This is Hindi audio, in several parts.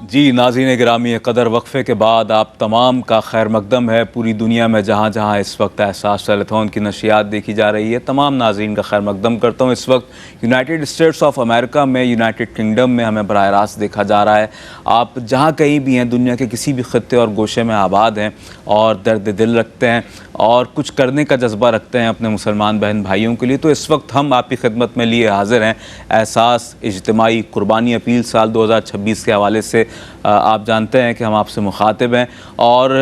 जी नाज़रीन गिरामी क़दर वक्फ़े के बाद आप तमाम का खैर मकदम है। पूरी दुनिया में जहाँ जहाँ इस वक्त एहसास टेलीथॉन की नशियात देखी जा रही है, तमाम नाज़रीन का खैर मकदम करता हूँ। इस वक्त यूनाइटेड स्टेट्स ऑफ अमेरिका में, यूनाइटेड किंगडम में हमें बराह रास्त देखा जा रहा है। आप जहाँ कहीं भी हैं, दुनिया के किसी भी ख़त्ते और गोशे में आबाद हैं और दर्द दिल रखते हैं और कुछ करने का जज्बा रखते हैं अपने मुसलमान बहन भाइयों के लिए, तो इस वक्त हम आपकी खिदमत में लिए हाज़िर हैं। एहसास इज्तिमाई कुर्बानी अपील साल 2026 के हवाले से आप जानते हैं कि हम आपसे मुखातिब हैं और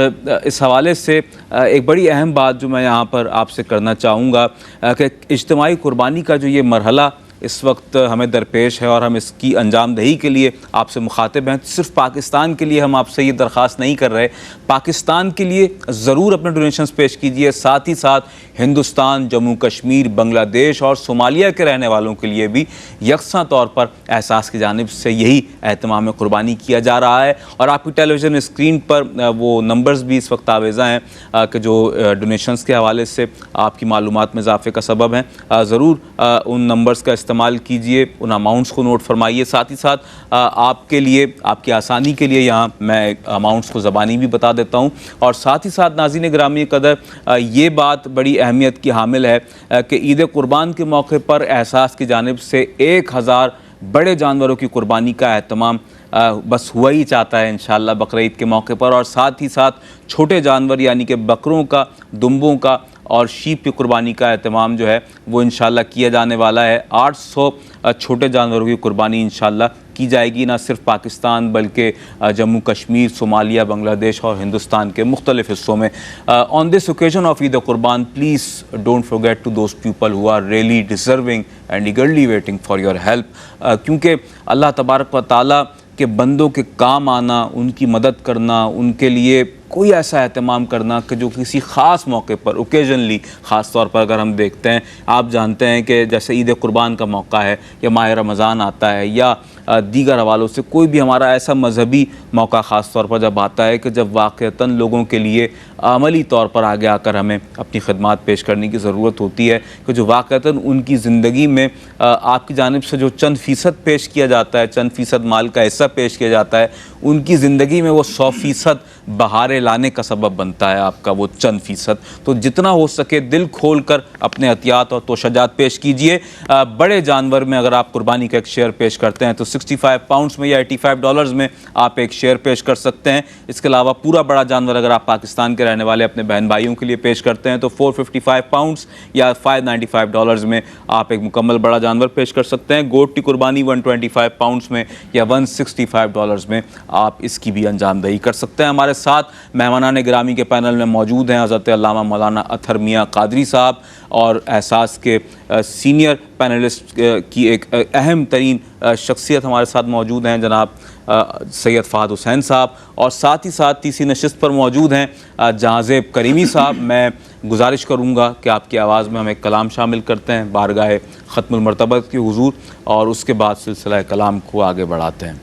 इस हवाले से एक बड़ी अहम बात जो मैं यहाँ पर आपसे करना चाहूँगा कि इज्तिमाई कुर्बानी का जो ये मरहला इस वक्त हमें दरपेश है और हम इसकी अंजामदही के लिए आपसे मुखातिब हैं। सिर्फ पाकिस्तान के लिए हम आपसे ये दरख्वास्त नहीं कर रहे, पाकिस्तान के लिए ज़रूर अपने डोनेशंस पेश कीजिए, साथ ही साथ हिंदुस्तान, जम्मू कश्मीर, बांग्लादेश और सोमालिया के रहने वालों के लिए भी यकसा तौर पर एहसास की जानिब से यही एहतमाम कुर्बानी किया जा रहा है। और आपकी टेलीविज़न स्क्रीन पर वो नंबर्स भी इस वक्त आवेज़ा हैं कि जो डोनेशंस के हवाले से आपकी मालूमात में इजाफ़े का सबब हैं। ज़रूर उन नंबर्स का इस्तेमाल कीजिए, उन अमाउंट्स को नोट फरमाइए। साथ ही साथ आपके लिए, आपकी आसानी के लिए यहाँ मैं अमाउंट्स को ज़बानी भी बता देता हूँ। और साथ ही साथ नाज़रीन गिरामी क़दर ये बात बड़ी अहमियत की हामिल है कि ईद कुर्बान के मौके पर एहसास की जानिब से 1000 बड़े जानवरों की कुर्बानी का एहतमाम बस हुआ ही चाहता है इंशाअल्लाह बकरीद के मौके पर। और साथ ही साथ छोटे जानवर यानी कि बकरों का, दुम्बों का और शीप की कुर्बानी का एहतमाम जो है वो इंशाअल्लाह किया जाने वाला है। 800 छोटे जानवरों की कुर्बानी इंशाअल्लाह की जाएगी, ना सिर्फ पाकिस्तान बल्कि जम्मू कश्मीर, सोमालिया, बांग्लादेश और हिंदुस्तान के मुख्तलिफ़ हिस्सों में। On this occasion of Eid Qurban, please don't forget to those people who are really deserving and eagerly waiting for your help, क्योंकि अल्लाह तबारक व तआला के बंदों के काम आना, उनकी मदद करना, उनके लिए कोई ऐसा एहतमाम करना कि जो किसी ख़ास मौके पर, ओकेजनली ख़ास तौर पर अगर हम देखते हैं, आप जानते हैं कि जैसे ईद कुर्बान का मौका है या माह रमज़ान आता है या दीगर हवालों से कोई भी हमारा ऐसा मजहबी मौका ख़ास तौर पर जब आता है कि जब वाक़तन लोगों के लिए अमली तौर पर आगे आकर हमें अपनी खिदमात पेश करने की ज़रूरत होती है, कि जो वाक़तन उनकी ज़िंदगी में आपकी जानिब से जो चंद फ़ीसद पेश किया जाता है, चंद फ़ीसद माल का हिस्सा पेश किया जाता है, उनकी ज़िंदगी में वो 100% बहारें लाने का सबब बनता है आपका वो चंद फ़ीसद। तो जितना हो सके दिल खोल कर अपने एहतियात और तोशजात पेश कीजिए। बड़े जानवर में अगर आप कुर्बानी का एक शेयर पेश करते हैं तो 65 पाउंड्स में या $85 में आप एक शेयर पेश कर सकते हैं। इसके अलावा पूरा बड़ा जानवर अगर आप पाकिस्तान के रहने वाले अपने बहन भाइयों के लिए पेश करते हैं तो 455 पाउंड्स या $595 में आप एक मुकम्मल बड़ा जानवर पेश कर सकते हैं। गोट की कुर्बानी 125 पाउंड्स में या $165 में आप इसकी भी अंजामदही कर सकते हैं। हमारे साथ मेहमानान गिरामी के पैनल में मौजूद हैं हज़रत अल्लामा मौलाना अतहर मियाँ कादरी साहब और एहसास के सीनियर पैनलिस्ट की एक अहम तरीन शख्सियत हमारे साथ मौजूद हैं जनाब सैयद फ़हद हुसैन साहब, और साथ ही साथ तीसरी नशिस्त पर मौजूद हैं जहाज़ेब करीमी साहब। मैं गुजारिश करूँगा कि आपकी आवाज़ में हम एक कलाम शामिल करते हैं बारगाह ख़त्मुल मरतबत की हुज़ूर, और उसके बाद सिलसिला कलाम को आगे बढ़ाते हैं।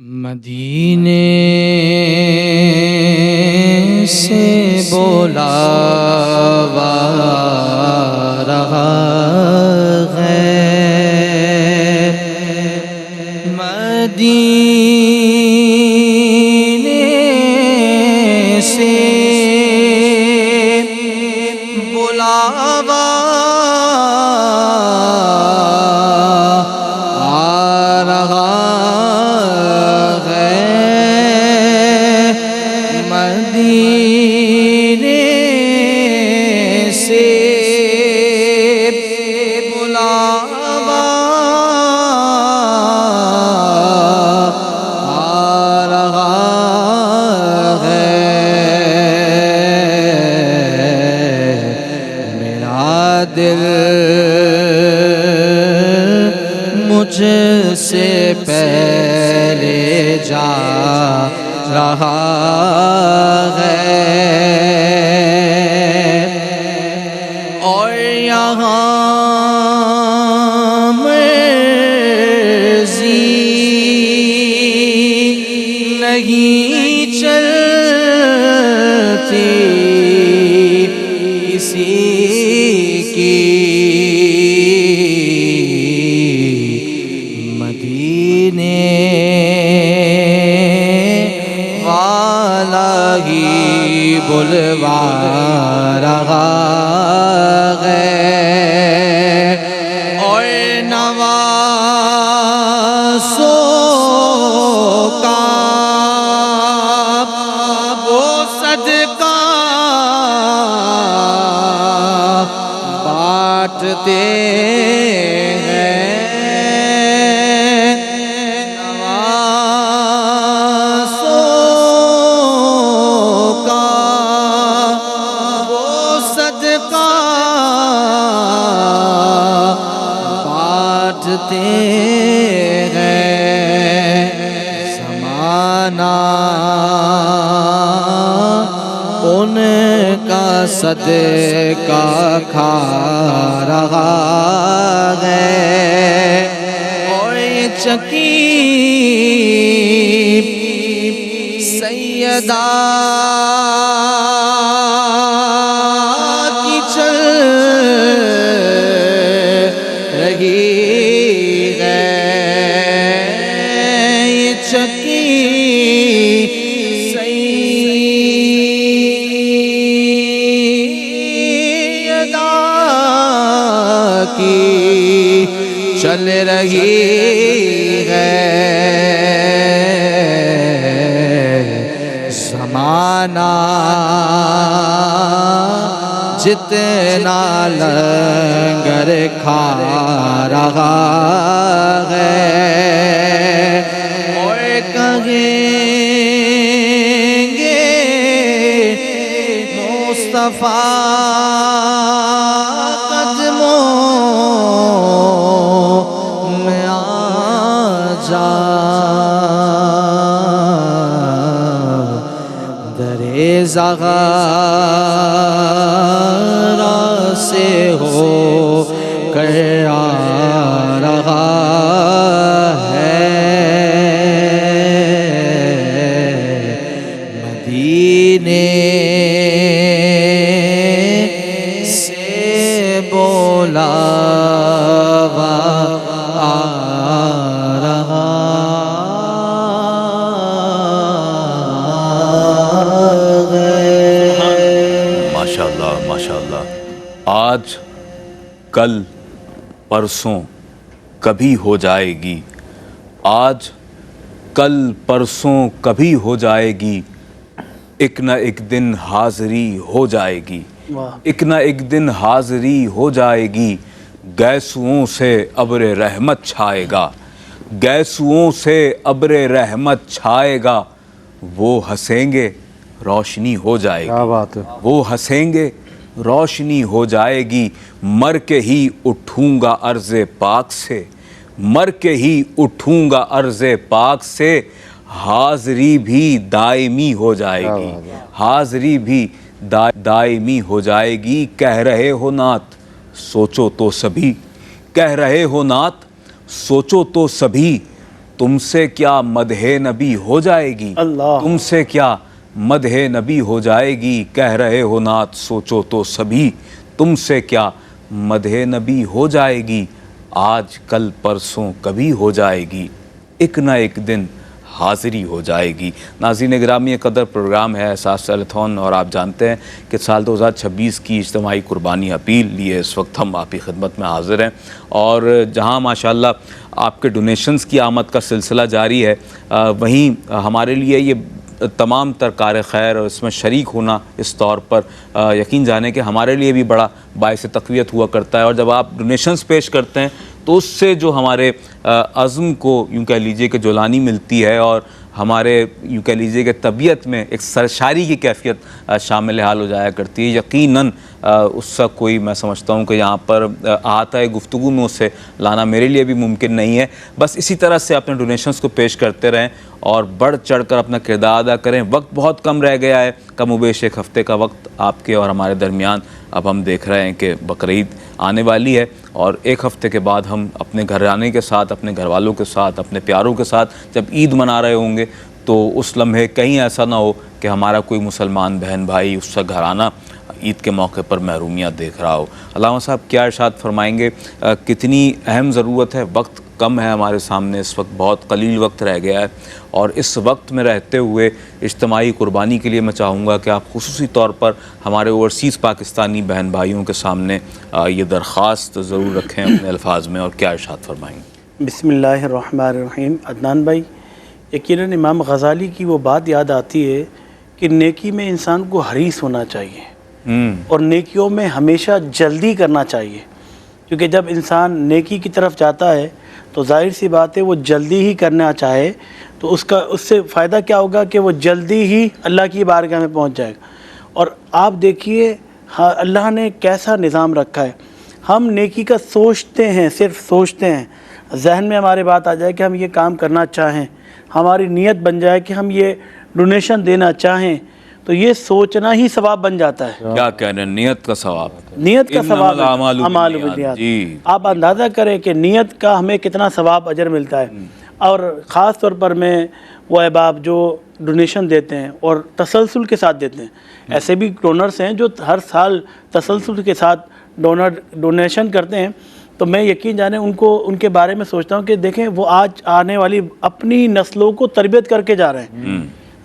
मदीने से बोला रहा है, मदीने से बुलावा आ रहा मुझसे पहले जा रहा है और यहाँ मर्ज़ी नहीं चलती किसी की, मदीने बुलवा रहा है और नवासों का वो सदका बांटते हैं। नवासों का वो सदका बांटते हैं। ज़माना उनका सदका खा रहा है और ये चकी सैयदा की चल रही है। ये चकी सैयदा की चल रही है। ज़माना जितना लंगर खा रहा है और कहेंगे मुस्तफ़ा कदमों में आ जा। दरे ज़ग़रा से हो कर आ रहा है मदीने से बोला आ रहा माशाअल्लाह माशाअल्लाह। आज कल परसों कभी हो जाएगी, आज कल परसों कभी हो जाएगी, एक न एक दिन हाज़िरी हो जाएगी, एक न एक दिन हाज़िरी हो जाएगी। गैसुओं से अब्र रहमत छाएगा, गैसुओं से अब्र रहमत छाएगा। वो हंसेंगे रोशनी हो जाएगी, क्या बात है। वो हंसेंगे रोशनी हो जाएगी। मर के ही उठूंगा अर्ज़े पाक से, मर के ही उठूंगा अर्ज़े पाक से। हाज़िरी भी दायमी हो जाएगी, हाज़िरी भी दायमी हो जाएगी। कह रहे हो नात सोचो तो सभी, कह रहे हो नात सोचो तो सभी। तुमसे क्या मदहे नबी हो जाएगी, तुमसे क्या मदहे नबी हो जाएगी। कह रहे हो नात सोचो तो सभी, तुमसे क्या मदहे नबी हो जाएगी। आज कल परसों कभी हो जाएगी, एक ना एक दिन हाज़िरी हो जाएगी। नाज़रीन गिरामी कदर प्रोग्राम है एहसास सेलेथॉन और आप जानते हैं कि साल 2026 की इज्तिमाई कुर्बानी अपील लिए इस वक्त हम आपकी खिदमत में हाज़िर हैं। और जहां माशाल्लाह आपके डोनेशंस की आमद का सिलसिला जारी है, वहीं हमारे लिए ये तमाम तर कार खैर और इसमें शरीक होना इस तौर पर यकीन जाने कि हमारे लिए भी बड़ा बाइस तक़वियत हुआ करता है। और जब आप डोनेशंस पेश करते हैं तो उससे जो हमारे अज़्म को यूँ कह लीजिए कि जुलानी मिलती है और हमारे यूँ कह लीजिए कि तबीयत में एक सरशारी की कैफियत शामिल हाल हो जाया करती है। यकीनन उसका कोई मैं समझता हूँ कि यहाँ पर आता है गुफ्तगू में उसे लाना मेरे लिए भी मुमकिन नहीं है। बस इसी तरह से अपने डोनेशंस को पेश करते रहें और बढ़ चढ़ कर अपना किरदार अदा करें। वक्त बहुत कम रह गया है, कम उबेश एक हफ़्ते का वक्त आपके और हमारे दरमियान। अब हम देख रहे हैं कि बकरीद आने वाली है और एक हफ़्ते के बाद हम अपने घर आने के साथ, अपने घर वालों के साथ, अपने प्यारों के साथ जब ईद मना रहे होंगे तो उस लम्हे कहीं ऐसा ना हो कि हमारा कोई मुसलमान बहन भाई उसका घराना ईद के मौके पर महरूमियाँ देख रहा हो। अल्लामा साहब क्या इरशाद फरमाएंगे, कितनी अहम ज़रूरत है वक्त कम है हमारे सामने, इस वक्त बहुत कलील वक्त रह गया है, और इस वक्त में रहते हुए इज्तिमाई कुर्बानी के लिए मैं चाहूँगा कि आप खुसूसी तौर पर हमारे ओवरसीज़ पाकिस्तानी बहन भाइयों के सामने ये दरख्वास्त ज़रूर रखें अपने अल्फाज में, और क्या इरशाद फरमाएंगे। बिस्मिल्लाहिर्रहमानिर्रहीम। अदनान भाई, यकीनन इमाम गज़ाली की वो बात याद आती है कि नेकी में इंसान को हरीस होना चाहिए और नेकियों में हमेशा जल्दी करना चाहिए, क्योंकि जब इंसान नेकी की तरफ जाता है तो जाहिर सी बात है वो जल्दी ही करना चाहे तो उससे फ़ायदा क्या होगा कि वो जल्दी ही अल्लाह की बारगाह में पहुंच जाएगा। और आप देखिए हाँ, अल्लाह ने कैसा निज़ाम रखा है। हम नेकी का सोचते हैं, सिर्फ सोचते हैं, जहन में हमारे बात आ जाए कि हम ये काम करना चाहें, हमारी नीयत बन जाए कि हम ये डोनेशन देना चाहें, तो ये सोचना ही सवाब बन जाता है। क्या कह रहे हैं, नीयत का सवाब, नीयत का सवाब, अमाल बिन्नियात। जी, आप अंदाज़ा करें कि नीयत का हमें कितना सवाब अजर मिलता है। और ख़ास तौर पर मैं वो अहबाब जो डोनेशन देते हैं और तसलसल के साथ देते हैं, ऐसे भी डोनर्स हैं जो हर साल तसलसल के साथ डोनेशन करते हैं, तो मैं यकीन जाने उनके बारे में सोचता हूँ कि देखें वो आज आने वाली अपनी नस्लों को तरबियत करके जा रहे हैं।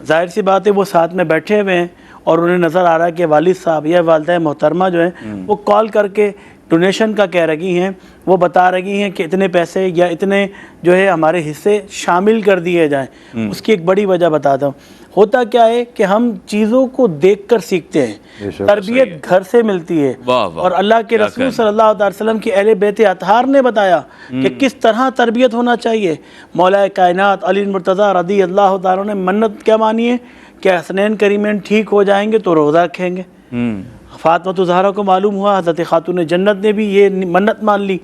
जाहिर सी बात है वो साथ में बैठे हुए हैं और उन्हें नज़र आ रहा है कि वालिद साहब या वालिदा मोहतरमा जो हैं वो कॉल करके डोनेशन का कह रही हैं, वो बता रही हैं कि इतने पैसे या इतने जो है हमारे हिस्से शामिल कर दिए जाएं। उसकी एक बड़ी वजह बताता हूँ। होता क्या है कि हम चीज़ों को देखकर सीखते हैं, तरबियत घर से मिलती है। और अल्लाह के रसूल सल्लल्लाहु अलैहि वसल्लम की अहले बैत अतहार ने बताया कि किस तरह तरबियत होना चाहिए। मौलाए कायनात अली मुर्तज़ा रज़ी अल्लाह तआला ने मन्नत क्या मानी है कि हसनैन करीमैन ठीक हो जाएंगे तो रोज़ा रखेंगे। फातिमा ज़हरा को मालूम हुआ, हज़रत खातून जन्नत ने भी ये मन्नत मान ली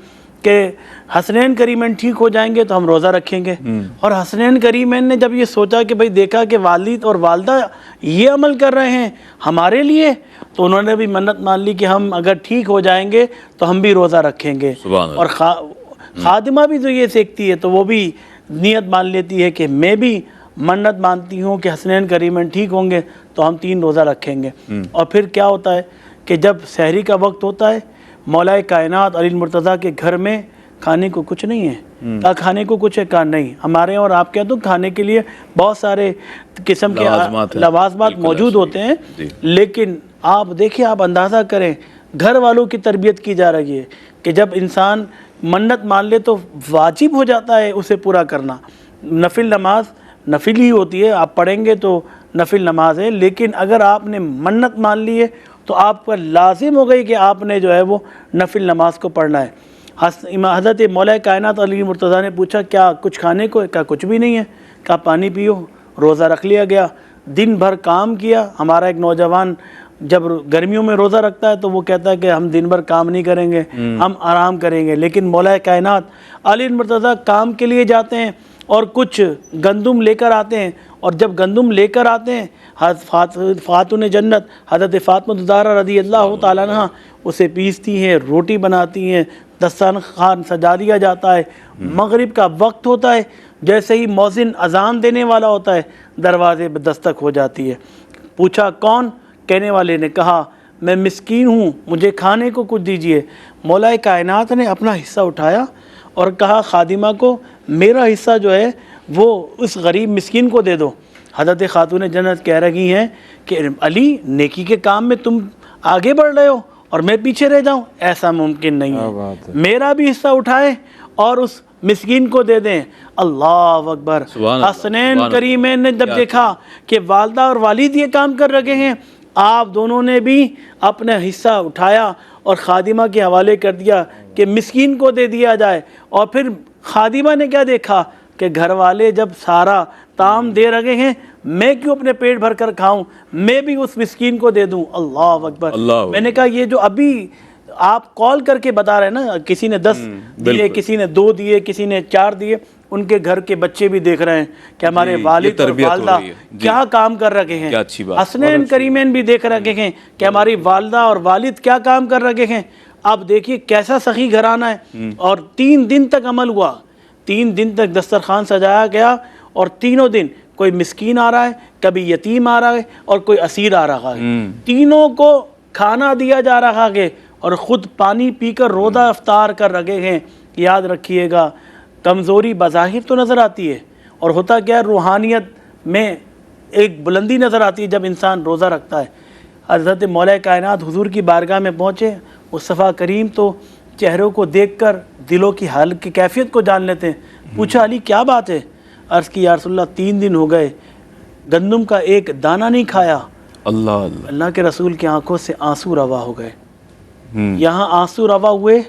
कि हसनैन करीमैन ठीक हो जाएंगे तो हम रोज़ा रखेंगे। और हसनैन करीमैन ने जब ये सोचा कि भाई देखा कि वालिद और वालदा ये अमल कर रहे हैं हमारे लिए, तो उन्होंने भी मन्नत मान ली कि हम अगर ठीक हो जाएंगे तो हम भी रोज़ा रखेंगे। और खादिमा भी जो ये सीखती है तो वो भी नियत मान लेती है कि मैं भी मन्नत मानती हूँ कि हसनैन करीमैन ठीक होंगे तो हम 3 रोज़ा रखेंगे। और फिर क्या होता है कि जब सहरी का वक्त होता है, मौलाए कायनात अली मुर्तज़ा के घर में खाने को कुछ नहीं है। कहा खाने को कुछ है, कहा नहीं, हमारे और आपके यहाँ तो खाने के लिए बहुत सारे किस्म के लवाजमात मौजूद होते हैं, लेकिन आप देखिए, आप अंदाज़ा करें घर वालों की तरबियत की जा रही है कि जब इंसान मन्नत मान ले तो वाजिब हो जाता है उसे पूरा करना। नफिल नमाज नफिल ही होती है, आप पढ़ेंगे तो नफिल नमाज है, लेकिन अगर आपने मन्नत मान ली है तो आप पर लाजिम हो गई कि आपने जो है वो नफिल नमाज को पढ़ना है। हज़रत मौलाए कायनात अली मुर्तज़ा ने पूछा क्या कुछ खाने को है? कहा कुछ भी नहीं है। कहा पानी पियो। रोज़ा रख लिया गया। दिन भर काम किया। हमारा एक नौजवान जब गर्मियों में रोज़ा रखता है तो वो कहता है कि हम दिन भर काम नहीं करेंगे, हम आराम करेंगे, लेकिन मौलाए कायनात अली मुर्तज़ा काम के लिए जाते हैं और कुछ गंदुम लेकर आते हैं, और जब गंदुम लेकर आते हैं फातून जन्नत हज़रत फातिमा ज़हरा रज़ी अल्लाह तआला अन्हा उसे पीसती हैं, रोटी बनाती हैं, दस्तरखान सजा दिया जाता है। मगरिब का वक्त होता है, जैसे ही मौज़िन अज़ान देने वाला होता है दरवाज़े पर दस्तक हो जाती है। पूछा कौन? कहने वाले ने कहा मैं मिस्कीन हूँ, मुझे खाने को कुछ दीजिए। मौलाए कायनात ने अपना हिस्सा उठाया और कहा खादिमा को मेरा हिस्सा जो है वो उस गरीब मिस्कीन को दे दो। हज़रत खातून जन्नत कह रही हैं कि अली नेकी के काम में तुम आगे बढ़ रहे हो और मैं पीछे रह जाऊं, ऐसा मुमकिन नहीं है। मेरा भी हिस्सा उठाए और उस मिस्कीन को दे दें। अल्लाह अकबर। हसनैन करीमैन ने जब देखा कि वालदा और वालिद ये काम कर रहे हैं, आप दोनों ने भी अपना हिस्सा उठाया और खादिमा के हवाले कर दिया कि मिस्कीन को दे दिया जाए। और फिर खादिमा ने क्या देखा कि घर वाले जब सारा ताम दे रहे हैं, मैं क्यों अपने पेट भर कर खाऊं, मैं भी उस मिस्कीन को दे दूं। अल्लाह अकबर। मैंने कहा ये जो अभी आप कॉल करके बता रहे हैं ना, किसी ने 10 दिए, किसी ने 2 दिए, किसी ने 4 दिए, उनके घर के बच्चे भी देख रहे हैं कि हमारे वालिद और वालदा क्या काम कर रहे हैं। हसनैन करीमैन भी देख रहे हैं कि हमारी वालदा और वालिद क्या काम कर रहे हैं। अब देखिए कैसा सखी घराना है। और 3 दिन तक अमल हुआ, 3 दिन तक दस्तरखान सजाया गया और तीनों दिन कोई मिस्कीन आ रहा है, कभी यतीम आ रहा है और कोई असीर आ रहा है। तीनों को खाना दिया जा रहा है और ख़ुद पानी पीकर रोज़ा अफ्तार कर रहे हैं। याद रखिएगा कमज़ोरी बज़ाहिर तो नज़र आती है, और होता क्या है, रूहानियत में एक बुलंदी नज़र आती है जब इंसान रोज़ा रखता है। हज़रत मौला कायनात हुज़ूर की बारगाह में पहुँचे, मुस्तफ़ा करीम तो चेहरों को देखकर दिलों की हाल की कैफियत को जान लेते हैं। पूछा, अली क्या बात है? अर्ज़ की, या रसूलल्लाह 3 दिन हो गए गंदम का एक दाना नहीं खाया। अल्लाह अल्लाह। अल्लाह के रसूल की आंखों से आंसू रवा हो गए। यहाँ आंसू रवा हुए,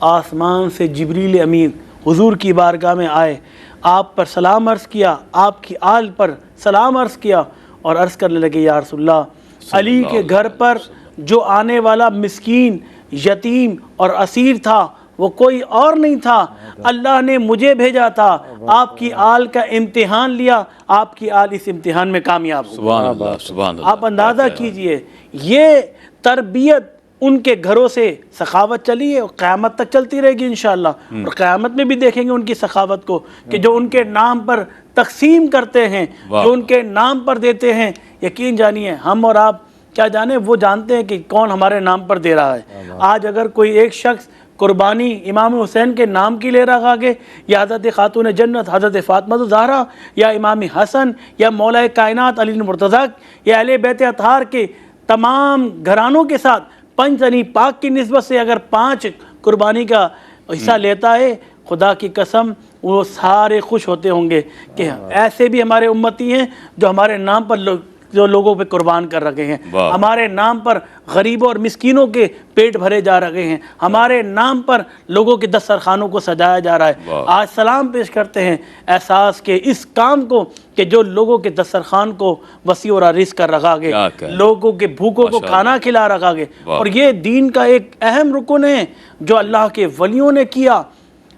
आसमान से जिब्रील अमीन हुजूर की बारगाह में आए, आप पर सलाम अर्ज़ किया, आपकी आल पर सलाम अर्ज़ किया और अर्ज़ करने लगे, या रसूलल्लाह, अली के घर पर जो आने वाला मिस्कीन, यतीम और असीर था वो कोई और नहीं था, अल्लाह ने मुझे भेजा था। आपकी आल का इम्तिहान लिया, आपकी आल इस इम्तिहान में कामयाब हुई। सुभान अल्लाह, सुभान अल्लाह। आप अंदाज़ा कीजिए, ये तरबियत उनके घरों से सखावत चली है और क़यामत तक चलती रहेगी इंशाअल्लाह। और क़यामत में भी देखेंगे उनकी सखावत को, कि जो उनके नाम पर तकसीम करते हैं, जो उनके नाम पर देते हैं। यकीन जानिए, हम और आप क्या जाने, वो जानते हैं कि कौन हमारे नाम पर दे रहा है। आज अगर कोई एक शख्स कुर्बानी इमाम हुसैन के नाम की ले रहा आगे, या हज़रत खातून जन्नत हज़रत फ़ातिमा ज़हरा, या इमाम हसन, या मौला कायनात अली मुर्तज़ा, या अहले बैत अतहार के तमाम घरानों के साथ पंचतनी पाक की निस्बत से अगर 5 कुर्बानी का हिस्सा लेता है, खुदा की कसम वो सारे खुश होते होंगे कि ऐसे भी हमारे उम्मती हैं जो हमारे नाम पर जो लोगों पे कुर्बान कर रखे हैं, हमारे नाम पर गरीबों और मिस्कीनों के पेट भरे जा रहे हैं, हमारे नाम पर लोगों के दस्तरखानों को सजाया जा रहा है। आज सलाम पेश करते हैं एहसास के इस काम को कि जो लोगों के दस्तरखान को वसी और आरिस कर रखा गया, लोगों के भूखों को खाना खिला रखा गया। और ये दीन का एक अहम रुकन है जो अल्लाह के वलियों ने किया।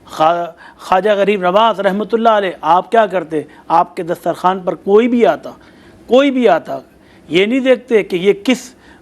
ख्वाजा गरीब नवाज रहमतुल्लाह अलैह, आप क्या करते, आपके दस्तरखान पर कोई भी आता, ये नहीं देखते कि ये किस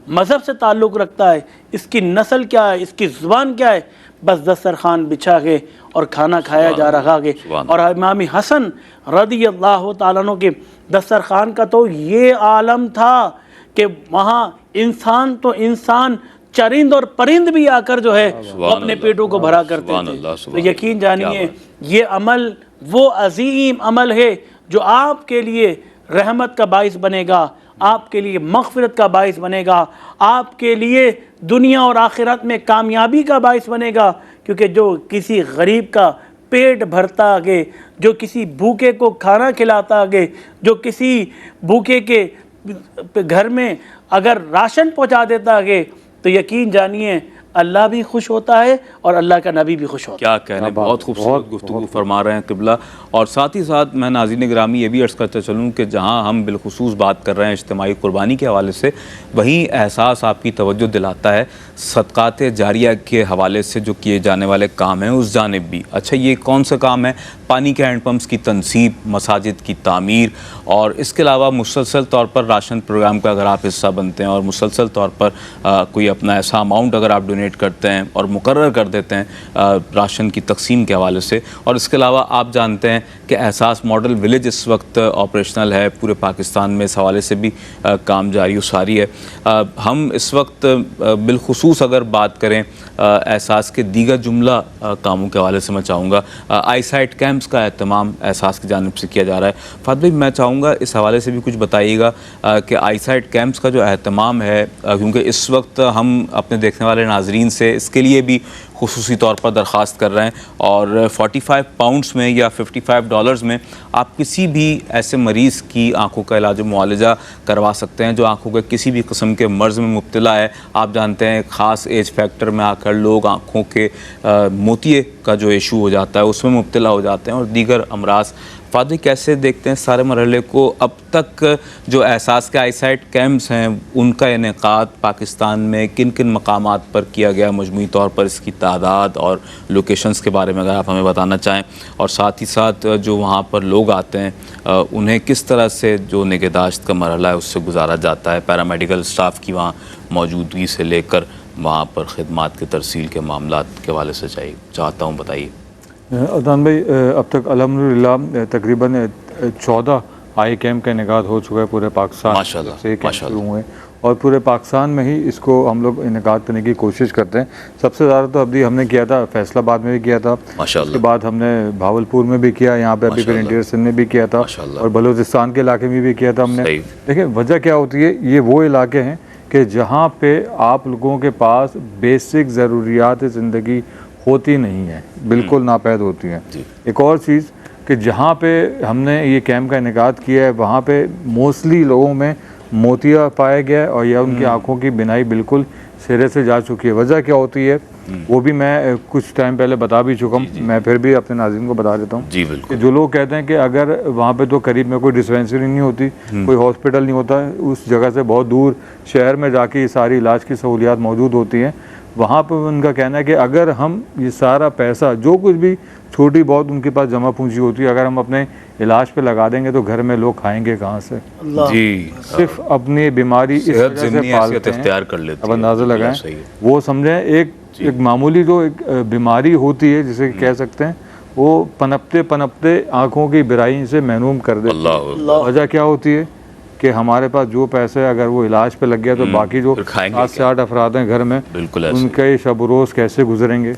मज़हब से ताल्लुक़ रखता है, इसकी नस्ल क्या है, इसकी ज़ुबान क्या है, बस दस्तरखान बिछा के और खाना खाया जा रहा है। और इमाम हसन रज़ी अल्लाह तआला अन्हु के दस्तरखान का तो ये आलम था कि वहाँ इंसान तो इंसान, चरिंद और परिंद भी आकर जो है वो अपने पेटों को भरा करते थे। तो यकीन जानिए, ये अमल वो अजीम अमल है जो आपके लिए रहमत का बाइस बनेगा, आपके लिए मग़फ़िरत का बाइस बनेगा, आपके लिए दुनिया और आखिरत में कामयाबी का बाइस बनेगा। क्योंकि जो किसी गरीब का पेट भरता आगे, जो किसी भूखे को खाना खिलाता आगे, जो किसी भूखे के घर में अगर राशन पहुंचा देता आगे, तो यकीन जानिए अल्लाह भी खुश होता है और अल्लाह का नबी भी खुश होता है। क्या कहने, बहुत खूबसूरत गुफ्तगू फरमा रहे हैं क़िबला। और साथ ही साथ मैं नाज़रीन गिरामी ये भी अर्ज़ करते चलूँ कि जहाँ हम बिलखुसूस बात कर रहे हैं इज्तिमाई कुर्बानी के हवाले से, वहीं एहसास आपकी तवज्जो दिलाता है सदक़ात जारिया के हवाले से जो किए जाने वाले काम हैं उस जानिब भी। अच्छा, ये कौन सा काम है? पानी के हैंड पम्प्स की तनसीब, मसाजिद की तामीर, और इसके अलावा मुसलसल तौर पर राशन प्रोग्राम का अगर आप हिस्सा बनते हैं और मुसलसल तौर पर कोई अपना ऐसा अमाउंट अगर आप डोनेट करते हैं और मुकर्रर कर देते हैं राशन की तकसीम के हवाले से। और इसके अलावा आप जानते हैं कि एहसास मॉडल विलेज इस वक्त ऑपरेशनल है, पूरे पाकिस्तान में इस हवाले से भी काम जारी सारी है। हम इस वक्त बिलखुसूस अगर बात करें एहसास के दीगर जुमला कामों के हवाले से, मैं चाहूँगा आईसाइट कैंप्स का एहतमाम एहसास की जानिब से किया जा रहा है। फात भाई, मैं चाहूँगा इस हवाले से भी कुछ बताइएगा कि आईसाइट कैंप्स का जो एहतमाम है, क्योंकि इस वक्त हम अपने देखने वाले नाजरीन से इसके लिए भी खुसूसी तौर पर दरख्वास्त कर रहे हैं। और 45 पाउंड्स में या $55 में आप किसी भी ऐसे मरीज़ की आँखों का इलाज मुआलजा करवा सकते हैं जो आँखों के किसी भी किस्म के मर्ज़ में मुब्तला है। आप जानते हैं ख़ास एज फैक्टर में आकर लोग आँखों के मोतिये का जो इशू हो जाता है उसमें मुब्तला हो जाते हैं और दीगर अमराज। फादर, कैसे देखते हैं सारे मरहले को? अब तक जो एहसास के आईसाइट कैंप्स हैं उनका इनेकाद पाकिस्तान में किन किन मकामात पर किया गया, मजमूई तौर पर इसकी तादाद और लोकेशंस के बारे में अगर आप हमें बताना चाहें, और साथ ही साथ जो वहाँ पर लोग आते हैं उन्हें किस तरह से जो निगहदाश्त का मरहला है उससे गुजारा जाता है, पैरामेडिकल स्टाफ की वहाँ मौजूदगी से लेकर वहाँ पर ख़िदमात के तरसील के मामलात के हवाले से चाहता हूँ, बताइए। अदनान भाई, अब तक अल्हम्दुलिल्लाह तकरीबन 14 आई कैम्प का इनेकाद हो चुका है पूरे पाकिस्तान से। कैंप शुरू हुए और पूरे पाकिस्तान में ही इसको हम लोग इनेकाद करने की कोशिश करते हैं। सबसे ज़्यादा तो अभी हमने किया था फैसलाबाद में भी किया था, उसके बाद हमने भावलपुर में भी किया, यहाँ पे अभी फिर इंटीरियर सिंध में भी किया था, और बलूचिस्तान के इलाके में भी किया था हमने। देखिए वजह क्या होती है, ये वो इलाके हैं कि जहाँ पे आप लोगों के पास बेसिक ज़रूरियात ज़िंदगी होती नहीं है, बिल्कुल नापैद होती हैं। एक और चीज़ कि जहाँ पे हमने ये कैंप का इनेकाद किया है वहाँ पे मोस्टली लोगों में मोतिया पाया गया है और या उनकी आंखों की बिनाई बिल्कुल सिरे से जा चुकी है। वजह क्या होती है वो भी मैं कुछ टाइम पहले बता भी चुका हूँ, मैं फिर भी अपने नाज़रीन को बता देता हूँ कि जो लोग कहते हैं कि अगर वहाँ पे तो करीब में कोई डिस्पेंसरी नहीं होती, कोई हॉस्पिटल नहीं होता, उस जगह से बहुत दूर शहर में जाके ये सारी इलाज की सहूलियात मौजूद होती हैं, वहाँ पर उनका कहना है कि अगर हम ये सारा पैसा जो कुछ भी छोटी बहुत उनके पास जमा पूंजी होती है अगर हम अपने इलाज पे लगा देंगे तो घर में लोग खाएंगे कहाँ से। जी, सिर्फ अपनी बीमारी इस वजह से पालते हैं, अब अंदाज़ा लगाएं। वो समझें एक मामूली जो एक बीमारी होती है जिसे कह सकते हैं वो पनपते पनपते आँखों की बिराई से महरूम कर देती है। वजह क्या होती है कि हमारे पास जो पैसे अगर वो इलाज पे लग गया तो बाकी जो 7 से 8 अफराद हैं घर में उनके शब रोज़ कैसे गुजरेंगे,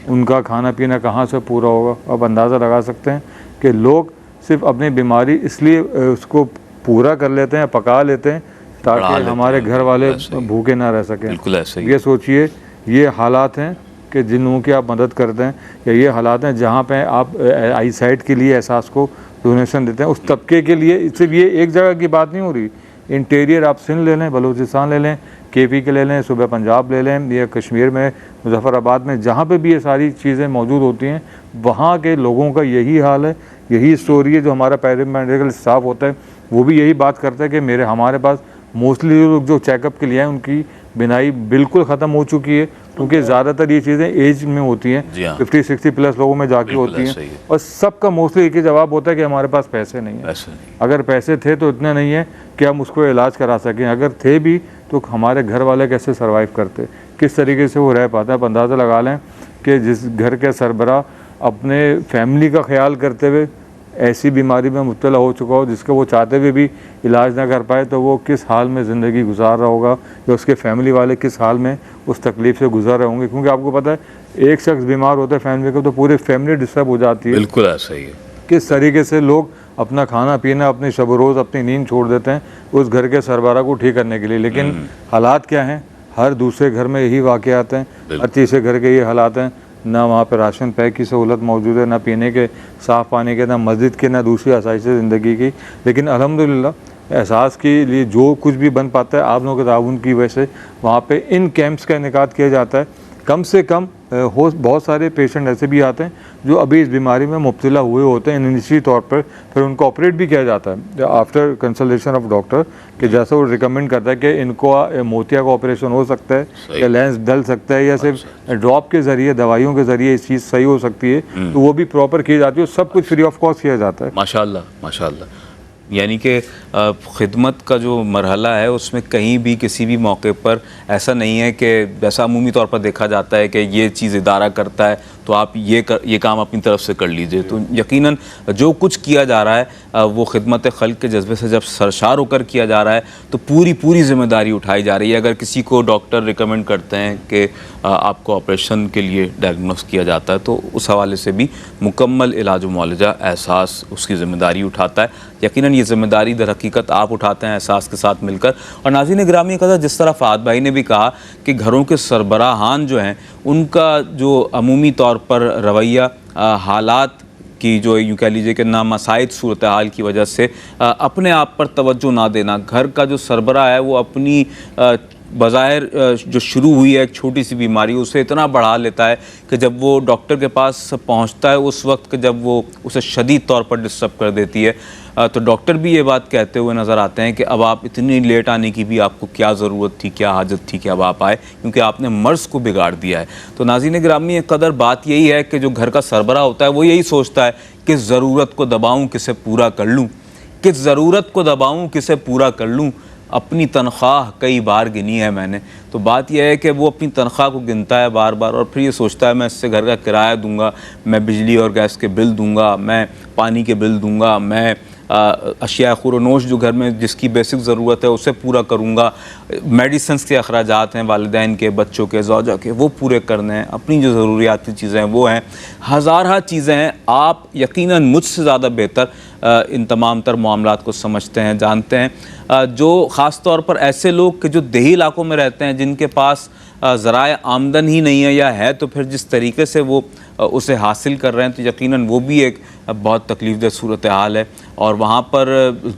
उनका खाना पीना कहाँ से पूरा होगा। अब अंदाज़ा लगा सकते हैं कि लोग सिर्फ अपनी बीमारी इसलिए उसको पूरा कर लेते हैं, पका लेते हैं ताकि हमारे घर वाले भूखे ना रह सकें। ये सोचिए ये हालात हैं कि जिन लोगों की आप मदद करते हैं, या ये हालात हैं जहाँ पे आप आई साइट के लिए एहसास को डोनेशन देते हैं उस तबके के लिए। सिर्फ ये एक जगह की बात नहीं हो रही, इंटीरियर आप सिंध ले लें, बलूचिस्तान ले लें, KP के ले लें, सूबा पंजाब ले लें, या कश्मीर में मुजफ्फराबाद में, जहाँ पे भी ये सारी चीज़ें मौजूद होती हैं वहाँ के लोगों का यही हाल है, यही स्टोरी है। जो हमारा पैरामेडिकल स्टाफ होता है वो भी यही बात करता है कि हमारे पास मोस्टली लोग जो चेकअप के लिए हैं उनकी बिनाई बिल्कुल ख़त्म हो चुकी है, क्योंकि ज़्यादातर ये चीज़ें एज में होती हैं, 50-60 प्लस लोगों में जाके होती हैं, और सबका मोस्टली एक ही जवाब होता है कि हमारे पास पैसे नहीं हैं। अगर पैसे थे तो इतने नहीं है कि हम उसको इलाज करा सकें, अगर थे भी तो हमारे घर वाले कैसे सर्वाइव करते, किस तरीके से वो रह पाते हैं। आप अंदाज़ा लगा लें कि जिस घर के सरबराह अपने फैमिली का ख्याल करते हुए ऐसी बीमारी में मुब्तला हो चुका हो जिसका वो चाहते हुए भी इलाज ना कर पाए तो वो किस हाल में ज़िंदगी गुजार रहा होगा, या उसके फैमिली वाले किस हाल में उस तकलीफ़ से गुजर रहे होंगे। क्योंकि आपको पता है एक शख्स बीमार होता है फैमिली का तो पूरी फैमिली डिस्टर्ब हो जाती है। बिल्कुल ऐसा ही है। किस तरीके से लोग अपना खाना पीना, अपनी शब रोज़, अपनी नींद छोड़ देते हैं उस घर के सरबराह को ठीक करने के लिए। लेकिन हालात क्या हैं, हर दूसरे घर में यही वाक़यात हैं, हर तीसरे घर के ये हालात हैं, ना वहाँ पे राशन पैक की सहूलत मौजूद है, ना पीने के साफ़ पानी के, ना मस्जिद के, ना दूसरी आसाइश ज़िंदगी की। लेकिन अल्हम्दुलिल्लाह एहसास के लिए जो कुछ भी बन पाता है आप लोगों के ताउन की वजह से वहाँ पे इन कैंप्स का इनेकाद किया जाता है। कम से कम बहुत सारे पेशेंट ऐसे भी आते हैं जो अभी इस बीमारी में मुब्तला हुए होते हैं निजी तौर पर, फिर उनको ऑपरेट भी किया जाता है आफ्टर कंसल्टेशन ऑफ डॉक्टर, कि जैसा वो रिकमेंड करता है कि इनको मोतिया का ऑपरेशन हो सकता है या लेंस डल सकता है, या सिर्फ ड्रॉप के ज़रिए, दवाइयों के ज़रिए इस चीज़ सही हो सकती है, तो वो भी प्रॉपर की जाती है। सब कुछ फ्री ऑफ कॉस्ट किया जाता है। माशाल्लाह माशाल्लाह। यानी कि ख़िदमत का जो मरहला है उसमें कहीं भी किसी भी मौके पर ऐसा नहीं है कि जैसा अमूमी तौर पर देखा जाता है कि ये चीज़ इदारा करता है तो आप ये काम अपनी तरफ से कर लीजिए। तो यकीनन जो कुछ किया जा रहा है वो खिदमत खल्क़ के जज्बे से जब सरशार होकर किया जा रहा है तो पूरी ज़िम्मेदारी उठाई जा रही है। अगर किसी को डॉक्टर रिकमेंड करते हैं कि आपको ऑपरेशन के लिए डायग्नोस किया जाता है तो उस हवाले से भी मुकम्मल इलाज व मुआलजा एहसास उसकी ज़िम्मेदारी उठाता है। यकीनन ये ज़िम्मेदारी दर हकीकत आप उठाते हैं एहसास के साथ मिलकर। और नाज़रीन ग्रामी कदर, जिस तरह फ़ाद भाई ने भी कहा कि घरों के सरबराहान जो हैं उनका जो अमूमी तौर पर रवैया हालात की जो यूँ कह लीजिए कि नामसाइद सूरत हाल की वजह से अपने आप पर तवज्जो ना देना, घर का जो सरबराह है वो अपनी बज़ाहिर जो शुरू हुई है एक छोटी सी बीमारी उसे इतना बढ़ा लेता है कि जब वो डॉक्टर के पास पहुंचता है उस वक्त जब वो उसे शदीद तौर पर डिस्टर्ब कर देती है, तो डॉक्टर भी ये बात कहते हुए नज़र आते हैं कि अब आप इतनी लेट आने की भी आपको क्या ज़रूरत थी, क्या हाजत थी कि अब आप आए, क्योंकि आपने मर्ज़ को बिगाड़ दिया है। तो नाज़रीन गिरामी कदर बात यही है कि जो घर का सरबराह होता है वो यही सोचता है कि ज़रूरत को दबाऊँ किसे पूरा कर लूँ, किस ज़रूरत को दबाऊँ किसे पूरा कर लूँ। अपनी तनख्वाह कई बार गिनी है मैंने, तो बात यह है कि वो अपनी तनख्वाह को गिनता है बार बार और फिर ये सोचता है मैं इससे घर का किराया दूंगा, मैं बिजली और गैस के बिल दूंगा, मैं पानी के बिल दूंगा, मैं अशिया खुरनोश जो घर में जिसकी बेसिक ज़रूरत है उसे पूरा करूँगा, मेडिसिन्स के अखराजात हैं वालिदैन के, बच्चों के, ज़ौजा के, वो पूरे करने हैं, अपनी जो ज़रूरियाती चीज़ें हैं वो हैं, हज़ार चीज़ें हैं। आप यकीनन मुझसे ज़्यादा बेहतर इन तमाम तर मामलात को समझते हैं, जानते हैं। जो ख़ास तौर पर ऐसे लोग कि जो देही इलाकों में रहते हैं, जिनके पास ज़राए आमदन ही नहीं है, या है तो फिर जिस तरीके से वो उसे हासिल कर रहे हैं, तो यकीनन वो भी एक बहुत तकलीफ़देह सूरत हाल है। और वहाँ पर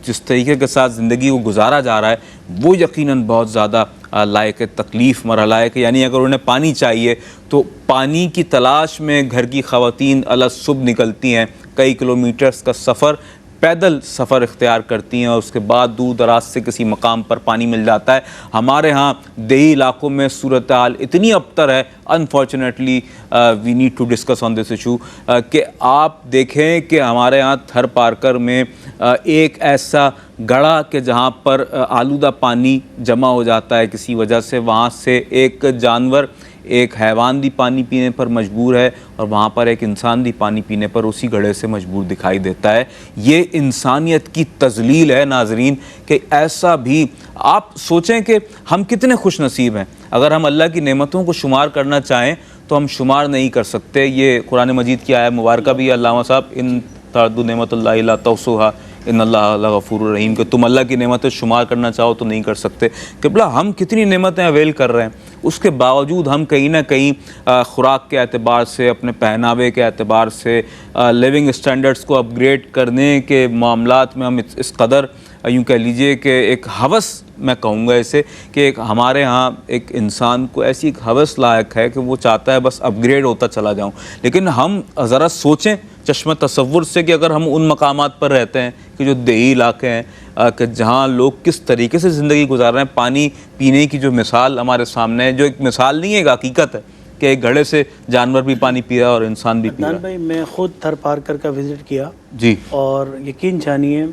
जिस तरीके के साथ ज़िंदगी को गुजारा जा रहा है वो यकीनन बहुत ज़्यादा लायक तकलीफ़ मरहला है कि यानी अगर उन्हें पानी चाहिए तो पानी की तलाश में घर की ख़वातीन अलग सुबह निकलती हैं, कई किलोमीटर्स का सफ़र पैदल सफ़र इख्तियार करती हैं और उसके बाद दूर दराज से किसी मकाम पर पानी मिल जाता है। हमारे यहाँ देही इलाकों में सूरत हाल इतनी अबतर है, unfortunately we need to discuss on this issue, कि आप देखें कि हमारे यहाँ थर पारकर में एक ऐसा गड़ा कि जहाँ पर आलूदा पानी जमा हो जाता है किसी वजह से, वहाँ से एक जानवर, एक हैवान भी पानी पीने पर मजबूर है और वहाँ पर एक इंसान भी पानी पीने पर उसी घड़े से मजबूर दिखाई देता है। ये इंसानियत की तजलील है नाजरीन, कि ऐसा भी आप सोचें कि हम कितने खुश नसीब हैं। अगर हम अल्लाह की नेमतों को शुमार करना चाहें तो हम शुमार नहीं कर सकते। ये कुरान मजीद की आयत मुबारक भी है, अल्लाह साहब इन तादु नेमतुल्लाहि ला तौसुहा इन्नल्लाह लगफूरुर रहीम, कि तुम अल्लाह की नेमतें शुमार करना चाहो तो नहीं कर सकते। क़िबला हम कितनी नेमतें अवेल कर रहे हैं, उसके बावजूद हम कहीं ना कहीं ख़ुराक के एतबार से, अपने पहनावे के एतबार से, लिविंग स्टैंडर्ड्स को अपग्रेड करने के मामलात में हम इस कदर यूँ कह लीजिए कि एक हवस, मैं कहूँगा इसे, कि एक हमारे यहाँ एक इंसान को ऐसी एक हवस लायक है कि वो चाहता है बस अपग्रेड होता चला जाऊँ। लेकिन हम ज़रा सोचें चश्म तसव्वुर से कि अगर हम उन मकामात पर रहते हैं कि जो देही इलाके हैं, कि जहाँ लोग किस तरीके से ज़िंदगी गुजार रहे हैं, पानी पीने की जो मिसाल हमारे सामने है, जो एक मिसाल नहीं है, एक हकीकत है कि एक घड़े से जानवर भी पानी पी रहा है और इंसान भी पी रहा है। भाई मैं ख़ुद थर पारकर का विज़िट किया जी, और यकीन जानिए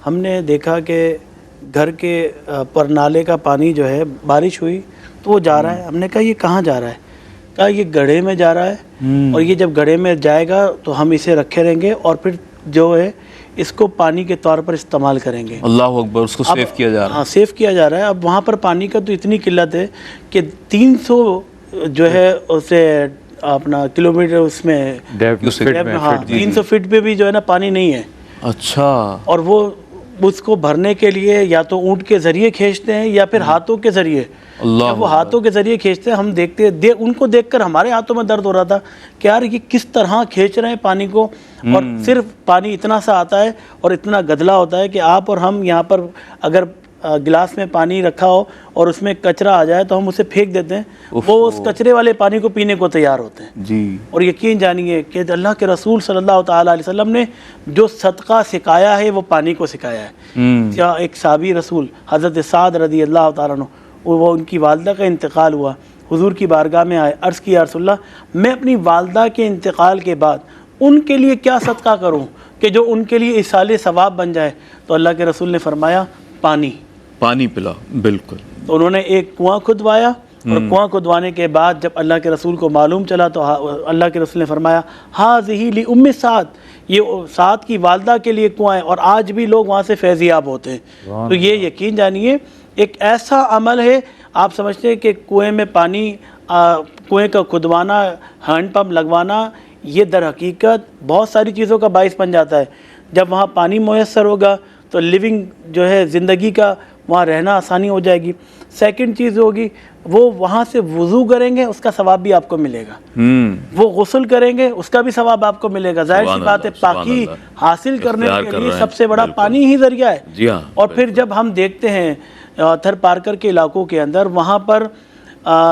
हमने देखा कि घर के पर नाले का पानी जो है, बारिश हुई तो वो जा रहा है। हमने कहा ये कहाँ जा रहा है? कहा ये गड्ढे में जा रहा है और ये जब गड्ढे में जाएगा तो हम इसे रखे रहेंगे और फिर जो है इसको पानी के तौर पर इस्तेमाल करेंगे। अल्लाह अकबर, उसको सेव किया जा रहा है। हाँ, सेव किया जा रहा है। अब वहाँ पर पानी का तो इतनी किल्लत है कि 300 जो है उसे अपना किलोमीटर उसमें हाँ 300 फीट पे भी जो है ना पानी नहीं है। अच्छा। और वो उसको भरने के लिए या तो ऊंट के ज़रिए खींचते हैं या फिर हाथों के ज़रिए। जब वो हाथों के ज़रिए खींचते हैं, हम उनको देखकर हमारे हाथों में दर्द हो रहा था कि यार ये किस तरह खींच रहे हैं पानी को, और सिर्फ पानी इतना सा आता है और इतना गदला होता है कि आप और हम यहाँ पर अगर गिलास में पानी रखा हो और उसमें कचरा आ जाए तो हम उसे फेंक देते हैं, वो उस कचरे वाले पानी को पीने को तैयार होते हैं जी। और यकीन जानिए कि अल्लाह के रसूल सल्लल्लाहु ताला अलैहि वसल्लम ने जो सदका सिखाया है वो पानी को सिखाया है। क्या एक साबी रसूल हज़रत साद रज़ी अल्लाह ताला अन्हु, वो उनकी वालदा का इंतकाल हुआ, हुजूर की बारगाह में आए, अर्ज़ किया या रसूलल्लाह, मैं अपनी वालदा के इंतकाल के बाद उनके लिए क्या सदका करूँ कि जो उनके लिए इसाले सवाब बन जाए? तो अल्लाह के रसूल ने फरमाया पानी पिला। बिल्कुल। तो उन्होंने एक कुआं खुदवाया और कुआं खुदवाने के बाद जब अल्लाह के रसूल को मालूम चला तो अल्लाह के रसूल ने फरमाया हाज़िही ली उम्मे साद, ये साद की वालदा के लिए कुआं है और आज भी लोग वहाँ से फैज़याब होते हैं। तो ये यकीन जानिए एक ऐसा अमल है, आप समझते हैं कि कुएँ में पानी, कुएँ का खुदवाना, हैंड पम्प लगवाना, ये दर हकीकत बहुत सारी चीज़ों का बाइस बन जाता है। जब वहाँ पानी मुयस्सर होगा तो लिविंग जो है ज़िंदगी का वहाँ रहना आसानी हो जाएगी। सेकंड चीज़ होगी वो वहाँ से वज़ू करेंगे उसका सवाब भी आपको मिलेगा, वो गुस्ल करेंगे उसका भी सवाब आपको मिलेगा। जाहिर सी बात है पाकी हासिल करने के लिए सबसे बड़ा पानी ही ज़रिया है। और फिर जब हम देखते हैं थर पारकर के इलाकों के अंदर, वहाँ पर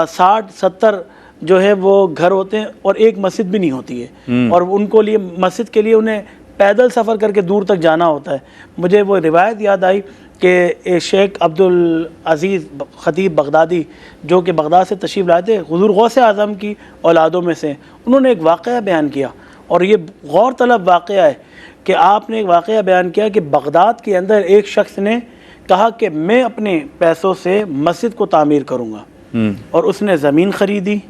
60-70 जो है वो घर होते हैं और एक मस्जिद भी नहीं होती है और उनको लिए मस्जिद के लिए उन्हें पैदल सफ़र करके दूर तक जाना होता है। मुझे वो रिवायत याद आई कि शेख अब्दुल अज़ीज़ ख़तीब बगदादी जो कि बगदाद से तशरीफ़ लाए थे, हुज़ूर गौसे आज़म की औलादों में से, उन्होंने एक वाक़या बयान किया और ये गौर तलब वाक़या है कि आपने एक वाक़या बयान किया कि बगदाद के अंदर एक शख्स ने कहा कि मैं अपने पैसों से मस्जिद को तामीर करूँगा और उसने ज़मीन ख़रीदी,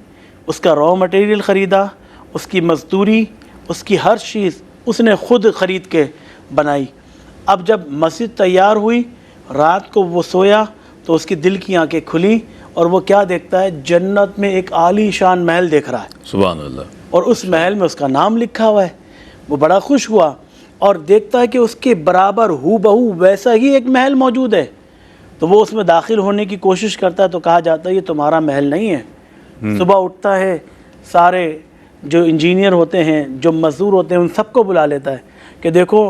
उसका रॉ मटेरियल ख़रीदा, उसकी मज़दूरी, उसकी हर चीज़ उसने ख़ुद ख़रीद के बनाई। अब जब मस्जिद तैयार हुई, रात को वो सोया तो उसकी दिल की आंखें खुली और वो क्या देखता है, जन्नत में एक आलीशान महल देख रहा है। सुभान अल्लाह। और उस महल में उसका नाम लिखा हुआ है। वो बड़ा खुश हुआ और देखता है कि उसके बराबर हूबहू वैसा ही एक महल मौजूद है। तो वो उसमें दाखिल होने की कोशिश करता है तो कहा जाता है ये तुम्हारा महल नहीं है। सुबह उठता है, सारे जो इंजीनियर होते हैं, जो मज़दूर होते हैं, उन सबको बुला लेता है कि देखो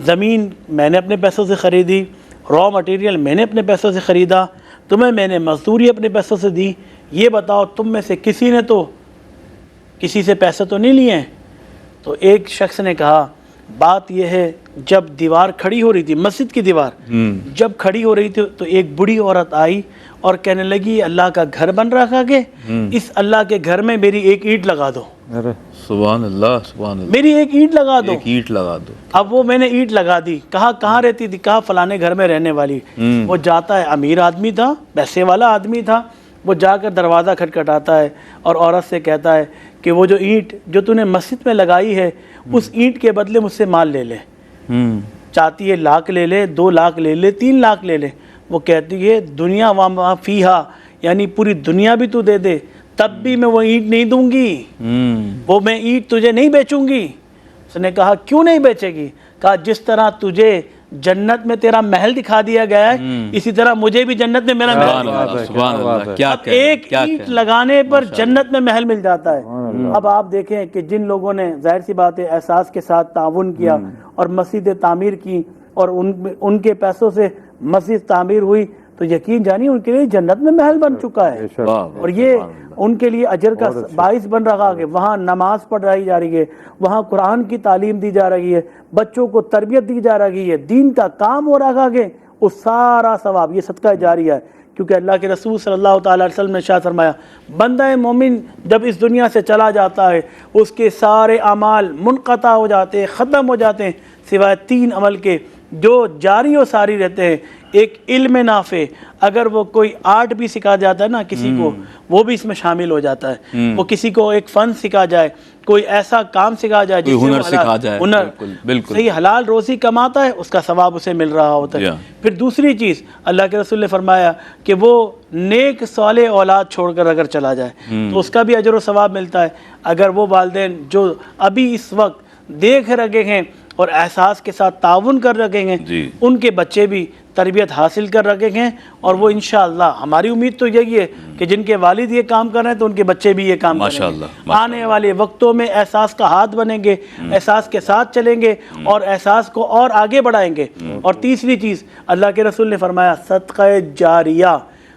ज़मीन मैंने अपने पैसों से ख़रीदी, रॉ मटेरियल मैंने अपने पैसों से ख़रीदा, तुम्हें मैंने मजदूरी अपने पैसों से दी, ये बताओ तुम में से किसी ने तो किसी से पैसे तो नहीं लिए हैं। तो एक शख्स ने कहा बात यह है, जब दीवार खड़ी हो रही थी, मस्जिद की दीवार जब खड़ी हो रही थी तो एक बूढ़ी औरत आई और कहने लगी अल्लाह का घर बन रखा के, इस अल्लाह के घर में मेरी एक ईंट लगा दो। सुभान अल्लाह, सुभान अल्लाह। मेरी एक ईंट लगा दो। एक ईंट लगा दो। अब वो मैंने ईंट लगा दी। कहा कहाँ रहती थी? कहा फलाने घर में रहने वाली। वो जाता है, अमीर आदमी था, पैसे वाला आदमी था। वो जाकर दरवाज़ा खटखटाता है और औरत से कहता है कि वो जो ईंट जो तूने मस्जिद में लगाई है, उस ईंट के बदले मुझसे माल ले ले। चाहती है लाख ले ले, 2 लाख ले ले, 3 लाख ले ले। वो कहती है दुनिया वा फीहा, यानी पूरी दुनिया भी तू दे दे तब भी मैं वो ईंट नहीं दूंगी, वो मैं ईंट तुझे नहीं बेचूंगी। उसने कहा क्यों नहीं बेचेगी? कहा जिस तरह तुझे जन्नत में तेरा महल दिखा दिया गया है, इसी तरह मुझे भी जन्नत में मेरा महल दिखा दिया। सुभान अल्लाह। क्या अब एक ईंट लगाने पर जन्नत में महल मिल जाता है। अब आप देखें कि जिन लोगों ने जाहिर सी बात है एहसास के साथ ताउन किया और मस्जिद तामीर की और उनके पैसों से मस्जिद तामीर हुई, तो यकीन जानिए उनके लिए जन्नत में महल बन चुका है। और ये उनके लिए अजर का बाइस बन रहा है। वहाँ नमाज पढ़ाई जा रही है, वहाँ कुरान की तालीम दी जा रही है, बच्चों को तरबियत दी जा रही है, दीन का काम हो रहा है। वो सारा सवाब ये सदका जारिया है, क्योंकि अल्लाह के रसूल सल्लल्लाहु अलैहि वसल्लम ने इरशाद फरमाया बंदा मोमिन जब इस दुनिया से चला जाता है उसके सारे अमाल मुनक़ता हो जाते हैं, ख़त्म हो जाते हैं, सिवाय 3 अमल के जो जारी और सारी रहते हैं। एक इल्म नाफे, अगर वो कोई आर्ट भी सिखा जाता है ना किसी को, वो भी इसमें शामिल हो जाता है। वो किसी को एक फ़न सिखा जाए, कोई ऐसा काम सिखा जाए, कोई हुनर सिखा जाए, हुनर बिल्कुल सही हलाल रोज़ी कमाता है, उसका सवाब उसे मिल रहा होता है। फिर दूसरी चीज़ अल्लाह के रसूल ने फरमाया कि वो नेक साले औलाद छोड़कर अगर चला जाए तो उसका भी अजर व सवाब मिलता है। अगर वो वालिदैन जो अभी इस वक्त देख रखे हैं और एहसास के साथ ताउन कर रखे हैं, उनके बच्चे भी तरबियत हासिल कर रखे हैं, और वो इंशाअल्लाह हमारी उम्मीद तो यही है कि जिनके वालिद ये काम कर रहे हैं तो उनके बच्चे भी ये काम करेंगे। आने वाले वक्तों में एहसास का हाथ बनेंगे, एहसास के साथ चलेंगे और एहसास को और आगे बढ़ाएंगे। और तीसरी चीज़ अल्लाह के रसूल ने फरमाया सदका जारिया,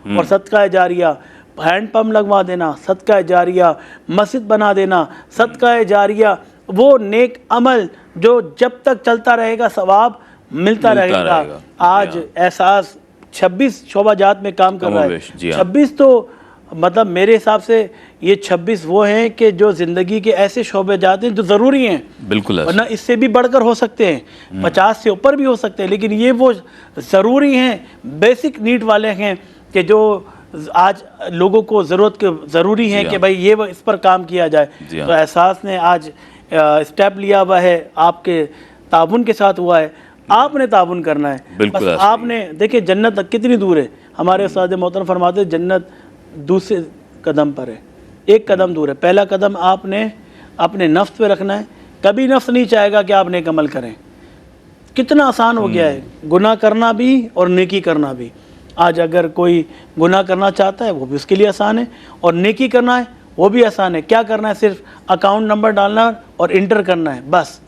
और सदका जारिया हैंडपम्प लगवा देना, सदका जारिया मस्जिद बना देना, सदका जारिया वो नेक अमल जो जब तक चलता रहेगा सवाब मिलता रहेगा। आज एहसास 26 शोबाजात में काम कर रहा है। 26 तो मतलब मेरे हिसाब से ये 26 वो हैं कि जो ज़िंदगी के ऐसे शोबे जाते हैं जो ज़रूरी हैं, बिल्कुल, वरना इससे भी बढ़कर हो सकते हैं, 50 से ऊपर भी हो सकते हैं, लेकिन ये वो ज़रूरी हैं, बेसिक नीड वाले हैं कि जो आज लोगों को ज़रूरी है कि भाई ये इस पर काम किया जाए। तो एहसास ने आज स्टेप लिया हुआ है, आपके ताउन के साथ हुआ है, आपने ताउन करना है। बस आपने देखिए जन्नत कितनी दूर है। हमारे उस्ताद मोहतरम फरमाते हैं जन्नत दूसरे कदम पर है, एक कदम दूर है। पहला कदम आपने अपने नफ्स पे रखना है। कभी नफ्स नहीं चाहेगा कि आप नेक अमल करें। कितना आसान हो गया है गुनाह करना भी और नेकी करना भी। आज अगर कोई गुनाह करना चाहता है वो भी उसके लिए आसान है, और नेकी करना है वो भी आसान है। क्या करना है? सिर्फ अकाउंट नंबर डालना और इंटर करना है, बस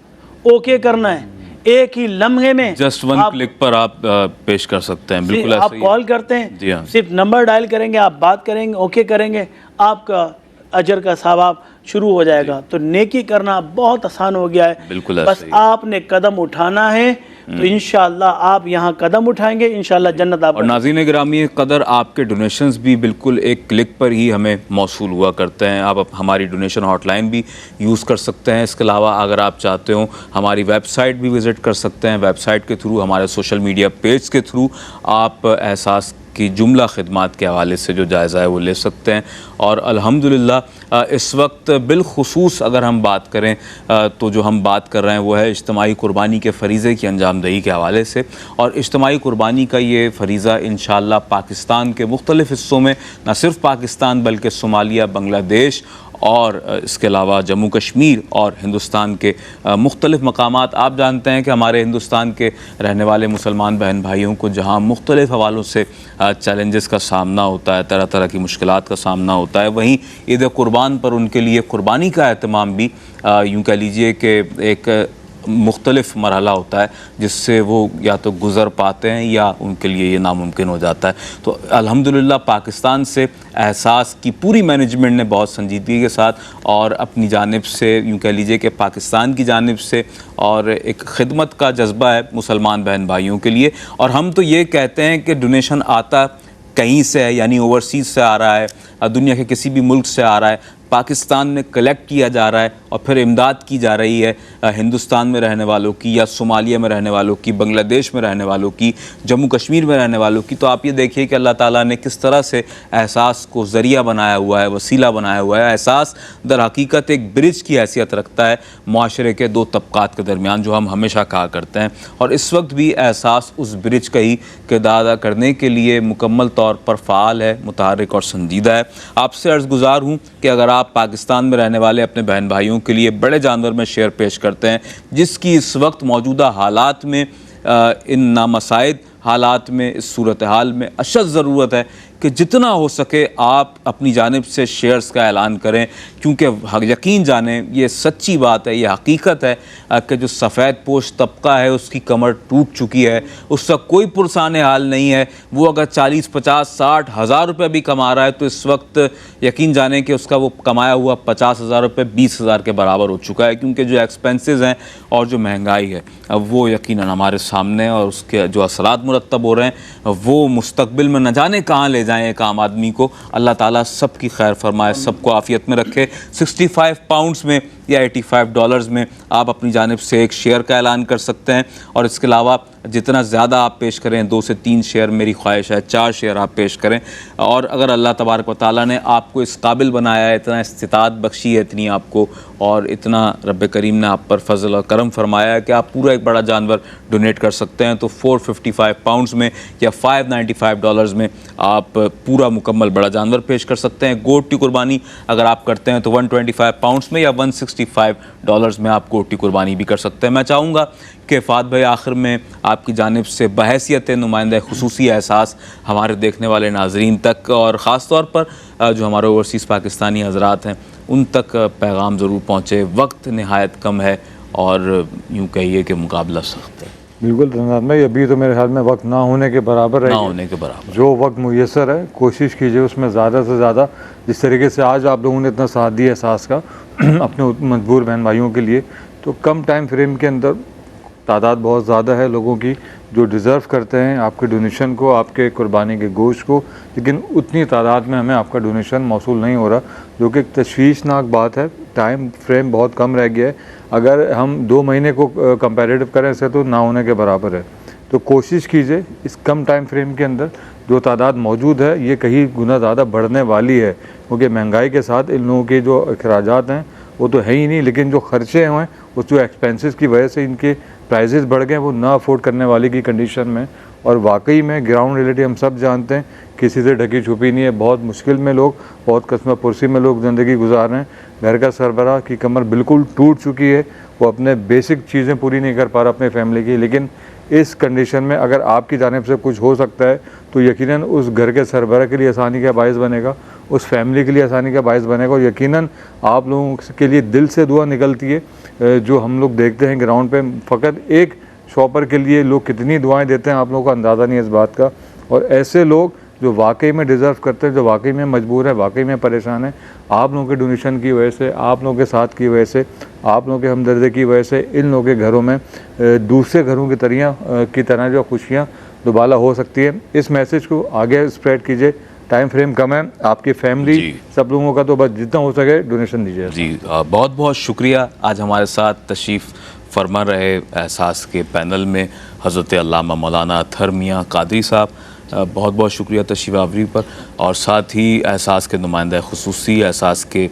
ओके करना है। एक ही लम्हे में जस्ट 1 क्लिक पर आप पेश कर सकते हैं। बिल्कुल आप कॉल करते हैं, सिर्फ नंबर डायल करेंगे, आप बात करेंगे, ओके करेंगे, आपका अजर का सवाब शुरू हो जाएगा। तो नेकी करना बहुत आसान हो गया है। बिल्कुल, बस आपने कदम उठाना है तो इंशाअल्लाह आप यहाँ कदम उठाएंगे, इंशाअल्लाह जन्नत आप। और नाज़रीन गिरामी कदर आपके डोनेशंस भी बिल्कुल एक क्लिक पर ही हमें मौसूल हुआ करते हैं। आप हमारी डोनेशन हॉटलाइन भी यूज़ कर सकते हैं। इसके अलावा अगर आप चाहते हो हमारी वेबसाइट भी विज़िट कर सकते हैं। वेबसाइट के थ्रू, हमारे सोशल मीडिया पेज के थ्रू आप एहसास की जुमला खिदमात के हवाले से जो जायज़ा है वो ले सकते हैं। और अल्हम्दुलिल्लाह इस वक्त बिलखुसूस अगर हम बात करें तो जो हम बात कर रहे हैं वो है इज्तिमाई कुर्बानी के फ़रीज़े की अंजामदही के हवाले से। और इज्तिमाई कुर्बानी का ये फ़रीज़ा इंशाअल्लाह पाकिस्तान के मुख्तलिफ़ हिस्सों में, न सिर्फ पाकिस्तान बल्कि सोमालिया, बांग्लादेश और इसके अलावा जम्मू कश्मीर और हिंदुस्तान के मुख्तलिफ़ मकामात। आप जानते हैं कि हमारे हिंदुस्तान के रहने वाले मुसलमान बहन भाइयों को जहाँ मुख्तलिफ़ हवालों से चैलेंजेस का सामना होता है, तरह तरह की मुश्किलात का सामना होता है, वहीं ईद कुर्बान पर उनके लिए कुर्बानी का एहतमाम भी यूँ कह लीजिए कि एक मुख्तलिफ़ मरहला होता है जिससे वो या तो गुज़र पाते हैं या उनके लिए ये नामुमकिन हो जाता है। तो अल्हम्दुलिल्लाह पाकिस्तान से एहसास की पूरी मैनेजमेंट ने बहुत संजीदगी के साथ और अपनी जानिब से यूँ कह लीजिए कि पाकिस्तान की जानिब से और एक खिदमत का जज्बा है मुसलमान बहन भाइयों के लिए। और हम तो ये कहते हैं कि डोनेशन आता कहीं से है, यानी ओवरसीज़ से आ रहा है, दुनिया के किसी भी मुल्क से आ रहा है, पाकिस्तान में कलेक्ट किया जा रहा है और फिर इमदाद की जा रही है हिंदुस्तान में रहने वालों की या सोमालिया में रहने वालों की, बांग्लादेश में रहने वालों की, जम्मू कश्मीर में रहने वालों की। तो आप ये देखिए कि अल्लाह ताला ने किस तरह से एहसास को ज़रिया बनाया हुआ है, वसीला बनाया हुआ है। एहसास दर हकीकत एक ब्रिज की हैसियत रखता है माशरे के दो तबक़ात के दरमियान, जो हम हमेशा कहा करते हैं। और इस वक्त भी एहसास उस ब्रिज का ही किरदार अदा करने के लिए मुकम्मल तौर पर फ़ाल है, मुतहर्रिक और संजीदा है। आपसे अर्ज़ गुज़ार हूँ कि अगर आप पाकिस्तान में रहने वाले अपने बहन भाइयों के लिए बड़े जानवर में शेयर पेश करते हैं, जिसकी इस वक्त मौजूदा हालात में, इन नामसाइद हालात में, इस सूरत हाल में अशद ज़रूरत है कि जितना हो सके आप अपनी जानिब से शेयर्स का ऐलान करें, क्योंकि यकीन जानें ये सच्ची बात है, ये हकीकत है कि जो सफ़ेद पोश तबका है उसकी कमर टूट चुकी है, उसका कोई पुरसाने हाल नहीं है। वो अगर 40, 50, 60 हज़ार रुपये भी कमा रहा है तो इस वक्त यकीन जानें कि उसका वो कमाया हुआ 50,000 रुपये 20,000 के बराबर हो चुका है, क्योंकि जो एक्सपेंसेस हैं और जो महंगाई है वो यकीनन हमारे सामने है और उसके जो असरात मुरतब हो रहे हैं वो मुस्तकबिल में न जाने कहाँ ले जाएं एक आम आदमी को। अल्लाह ताला सबकी खैर फरमाए, सबको आफियत में रखे। 65 पाउंड्स में या $85 में आप अपनी जानिब से एक शेयर का ऐलान कर सकते हैं। और इसके अलावा जितना ज़्यादा आप पेश करें, 2 से 3 शेयर, मेरी ख्वाहिश है 4 शेयर आप पेश करें। और अगर अल्लाह तबारक व तआला ने आपको इस काबिल बनाया है, इतना इस्तिताअत बख्शी है इतनी आपको, और इतना रब करीम ने आप पर फजल और करम फरमाया है कि आप पूरा एक बड़ा जानवर डोनेट कर सकते हैं, तो 455 पाउंड्स में या $595 में आप पूरा मुकम्मल बड़ा जानवर पेश कर सकते हैं। गोट की कुर्बानी अगर आप करते हैं तो 125 पाउंड्स में या $165 में आप गोट की कुर्बानी भी कर सकते हैं। मैं चाहूँगा कि फ़ात भाई आखिर में आपकी जानिब से बहैसियत नुमाइंदा खुसूसी एहसास हमारे देखने वाले नाजरीन तक और ख़ास तौर पर जो हमारे ओवरसीज़ पाकिस्तानी हज़रात हैं उन तक पैगाम ज़रूर पहुँचे। वक्त नहायत कम है और यूँ कहिए कि मुकाबला सख्त है। बिल्कुल धन्यवाद भाई, अभी तो मेरे ख्याल में वक्त ना होने के बराबर है, ना होने के बराबर जो वक्त मुयसर है कोशिश कीजिए उसमें ज़्यादा से ज़्यादा, जिस तरीके से आज आप लोगों ने इतना साथ दिया एहसास का अपने मजबूर बहन भाइयों के लिए, तो कम टाइम फ्रेम के अंदर तादाद बहुत ज़्यादा है लोगों की जो डिज़र्व करते हैं आपके डोनेशन को, आपके कुर्बानी के गोश्त को, लेकिन उतनी तादाद में हमें आपका डोनेशन मौसूल नहीं हो रहा, जो कि एक तशवीशनाक बात है। टाइम फ्रेम बहुत कम रह गया है, अगर हम 2 महीने को कंपैरेटिव करें इससे तो ना होने के बराबर है। तो कोशिश कीजिए इस कम टाइम फ्रेम के अंदर जो तादाद मौजूद है ये कहीं गुना ज़्यादा बढ़ने वाली है, क्योंकि महंगाई के साथ इन लोगों के जो अखराजात हैं वो तो है ही नहीं, लेकिन जो खर्चे हैं उस जो एक्सपेंसेस की वजह से इनके प्राइसेस बढ़ गए, वो ना अफोर्ड करने वाले की कंडीशन में। और वाकई में ग्राउंड रियलिटी हम सब जानते हैं, किसी से ढकी छुपी नहीं है, बहुत मुश्किल में लोग, बहुत कस्म पुरसी में लोग ज़िंदगी गुजार रहे हैं। घर का सरबराह की कमर बिल्कुल टूट चुकी है, वो अपने बेसिक चीज़ें पूरी नहीं कर पा रहा अपने फैमिली की, लेकिन इस कंडीशन में अगर आपकी जानिब से कुछ हो सकता है तो यकीनन उस घर के सरबराह के लिए आसानी का बायस बनेगा, उस फैमिली के लिए आसानी का बायस बनेगा। और यकीनन आप लोगों के लिए दिल से दुआ निकलती है। जो हम लोग देखते हैं ग्राउंड पे, फ़कत एक शॉपर के लिए लोग कितनी दुआएं देते हैं आप लोगों को अंदाज़ा नहीं है इस बात का। और ऐसे लोग जो वाकई में डिज़र्व करते हैं, जो वाकई में मजबूर है, वाकई में परेशान है, आप लोगों के डोनेशन की वजह से, आप लोगों के साथ की वजह से, आप लोगों के हमदर्दी की वजह से इन लोगों के घरों में दूसरे घरों की तरह जो खुशियाँ दुबाला हो सकती है। इस मैसेज को आगे स्प्रेड कीजिए। टाइम फ्रेम कम है, आपकी फैमिली सब लोगों का, तो बस जितना हो सके डोनेशन दीजिए। जी बहुत बहुत शुक्रिया। आज हमारे साथ तशरीफ़ फरमा रहे एहसास के पैनल में हज़रत अल्लामा मौलाना अतहर मियाँ कादरी साहब, बहुत बहुत शुक्रिया तशरीफ़ आवरी पर, और साथ ही एहसास के नुमाइंदा खुसूसी, एहसास के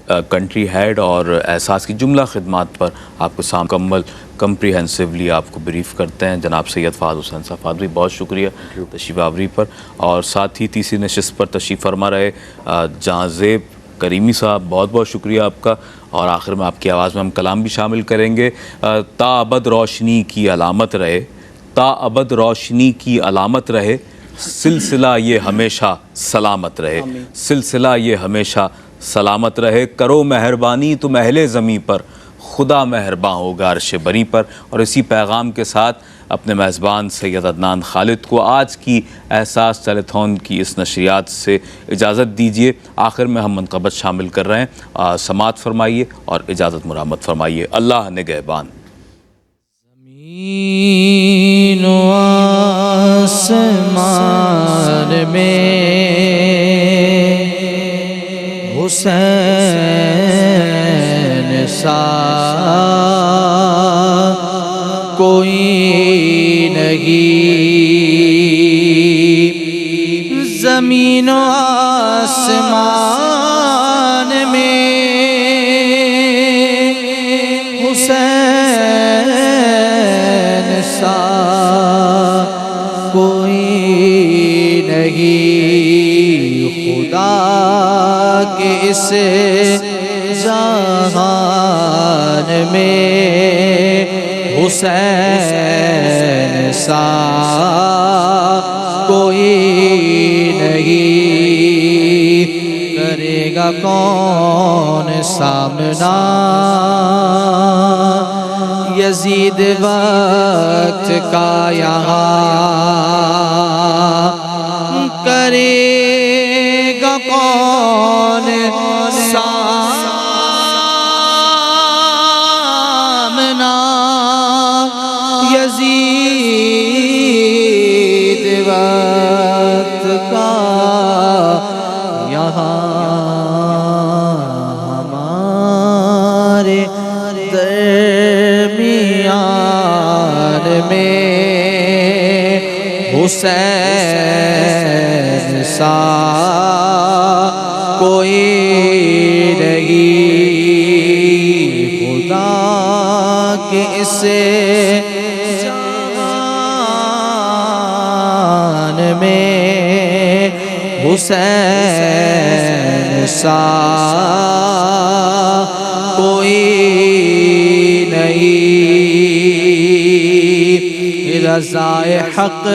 कंट्री हेड और एहसास की जुमला खिदमात पर आपको मुकम्मल कम्प्रीहेंसिवली आपको ब्रीफ़ करते हैं जनाब सैयद फ़ाद हुसैन साहब। फ़ाद भाई बहुत शुक्रिया तशरीफ़ आवरी पर, और साथ ही तीसरी नशिस्त पर तशरीफ़ फरमा रहे जहाँज़ेब करीमी साहब, बहुत बहुत शुक्रिया आपका। और आखिर में आपकी आवाज़ में हम कलाम भी शामिल करेंगे। ताअबद रोशनी की अलामत रहे, ताअबद रोशनी की अलामत रहे, सिलसिला ये हमेशा सलामत रहे, सिलसिला ये हमेशा सलामत रहे। करो मेहरबानी तुम अहले ज़मी पर, खुदा मेहरबान होगा अर्श बरी पर। और इसी पैगाम के साथ अपने मेज़बान सैयद अदनान खालिद को आज की एहसास टेलीथॉन की इस नशरियात से इजाज़त दीजिए। आखिर में हम मनक़बत शामिल कर रहे हैं, समात फरमाइए और इजाज़त मुरामत फरमाइए। अल्लाह निगहबान। ज़मीन व आसमान में हुसैन सा कोई नहीं, ज़मीन व आसमान में हुसैन सा कोई नहीं, खुदा के इस जहान में हुसैन सा कोई नहीं। करेगा कौन सामना यजीद वक्त का यहाँ, करेगा कौन सामना यजीद वक्त का यहाँ। हमारे दरमियान में हुसैन सा कोई नहीं, खुदा के इस जहान में हुसैन सा कोई नहीं। रज़ाए हक़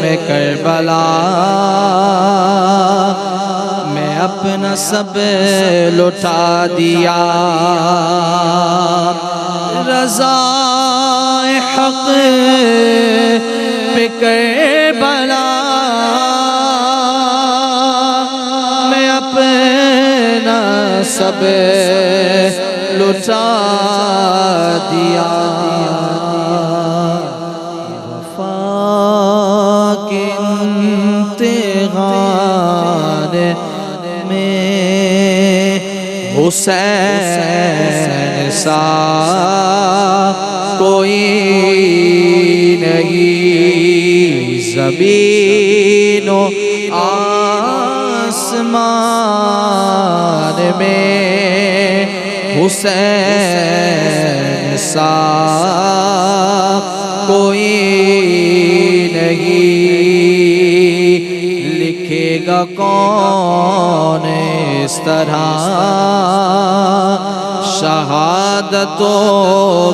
में करबला मैं अपना सब लुटा दिया, रज़ाए हक़ पे करबला मैं अपना सब लुटा दिया। वफ़ा के इम्तिहान में हुसैन सा कोई नहीं, ज़मीन व आसमान में हुसैन सा कोई नहीं। लिखेगा कौन इस तरह शहादतों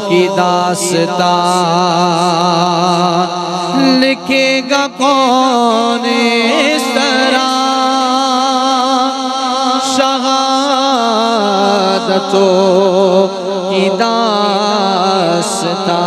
की दास्तां, लिखेगा कौन इस तरह शहादतों की दास्तां।